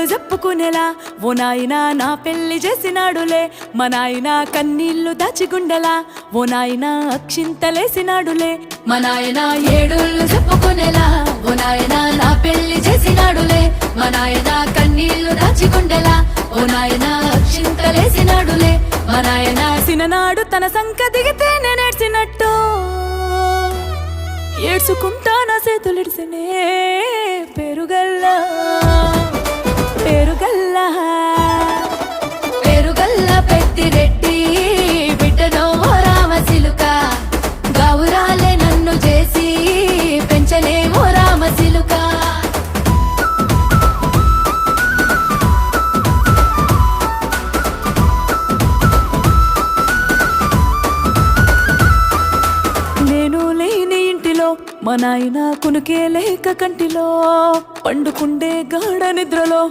ఏడేళ్ళు చెప్పుకునేలా ఓ నాయనా నా పెళ్లి చేసినాడులే మా నాయన కన్నీళ్లు దాచిగుండెలా ఓ నాయనా అక్షింతలేసినాడులే మా నాయన ఏడేళ్ళు చెప్పుకునేలా ఓ నాయన నా పెళ్లి చేసినాడులే మా నాయన కన్నీళ్లు దాచిగుండెలా ఓ నాయన అక్షింతలేసినాడులే మా నాయన సిననాడు తన సంక దిగితే నేనేడ్చినట్టు ఏడ్చుకుంటా నా చేతులిడిసినే పెరుగల్లా పెరుగల్లా పేరుగల్ల పెద్దిరెడ్డి బిడ్డనో రామసిలుక గౌరాలే నన్ను చేసి పెంచలేమో రామసిలుక నేను లేని ఇంటిలో మా నాయన కునుకే లేక కంటిలో పండుకుండే గాఢ నిద్రలో